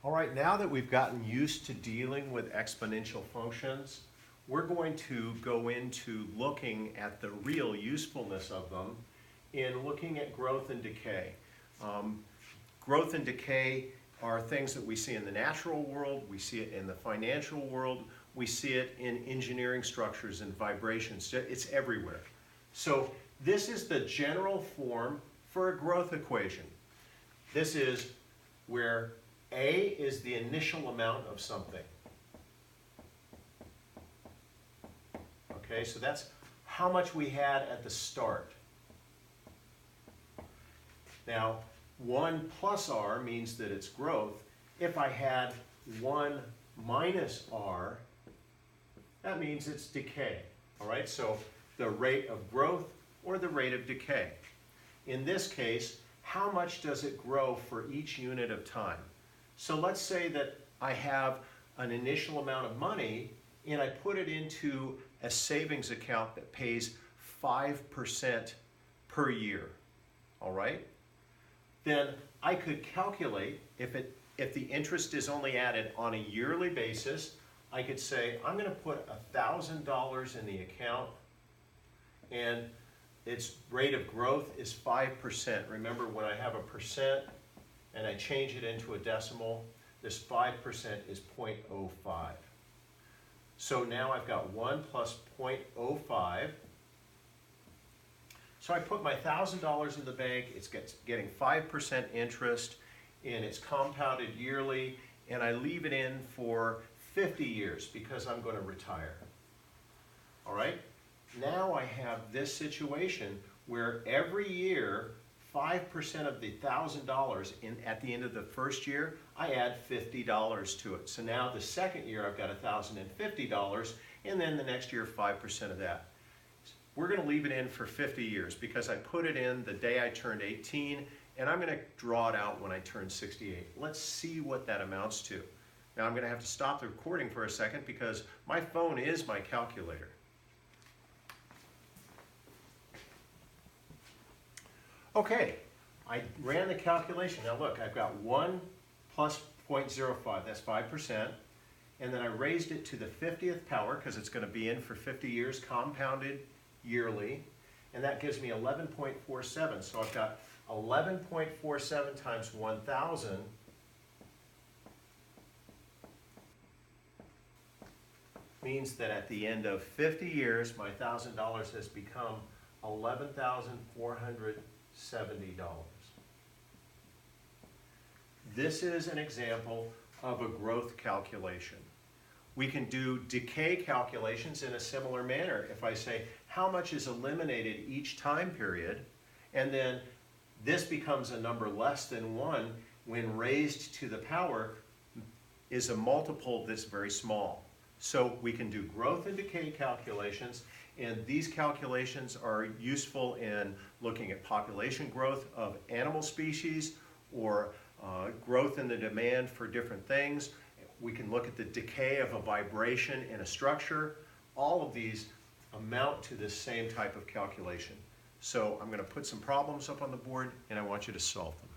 All right, now that we've gotten used to dealing with exponential functions, we're going to go into looking at the real usefulness of them in looking at growth and decay. Growth and decay are things that we see in the natural world, we see it in the financial world, we see it in engineering structures and vibrations. It's everywhere. So this is the general form for a growth equation. This is where A is the initial amount of something. Okay, so that's how much we had at the start. Now, 1 plus R means that it's growth. If I had 1 minus R, that means it's decay. All right, so the rate of growth or the rate of decay. In this case, how much does it grow for each unit of time? So let's say that I have an initial amount of money and I put it into a savings account that pays 5% per year. All right? Then I could calculate if the interest is only added on a yearly basis, I could say I'm going to put $1,000 in the account and its rate of growth is 5%. Remember, when I have a percent and I change it into a decimal, this 5% is 0.05. So now I've got 1 plus 0.05. So I put my $1,000 in the bank, it's getting 5% interest, and it's compounded yearly, and I leave it in for 50 years because I'm going to retire. All right? Now I have this situation where every year, 5% of the $1,000 at the end of the first year, I add $50 to it. So now the second year I've got $1,050, and then the next year 5% of that. We're going to leave it in for 50 years because I put it in the day I turned 18, and I'm going to draw it out when I turn 68. Let's see what that amounts to. Now I'm going to have to stop the recording for a second because my phone is my calculator. Okay, I ran the calculation. Now look, I've got 1 plus 0.05, that's 5%, and then I raised it to the 50th power because it's going to be in for 50 years, compounded yearly, and that gives me 11.47. So I've got 11.47 times 1,000 means that at the end of 50 years, my $1,000 has become $11,470. This is an example of a growth calculation. We can do decay calculations in a similar manner. If I say how much is eliminated each time period, and then this becomes a number less than 1 when raised to the power is a multiple that's very small. So we can do growth and decay calculations, and these calculations are useful in looking at population growth of animal species or growth in the demand for different things. We can look at the decay of a vibration in a structure. All of these amount to this same type of calculation. So I'm going to put some problems up on the board and I want you to solve them.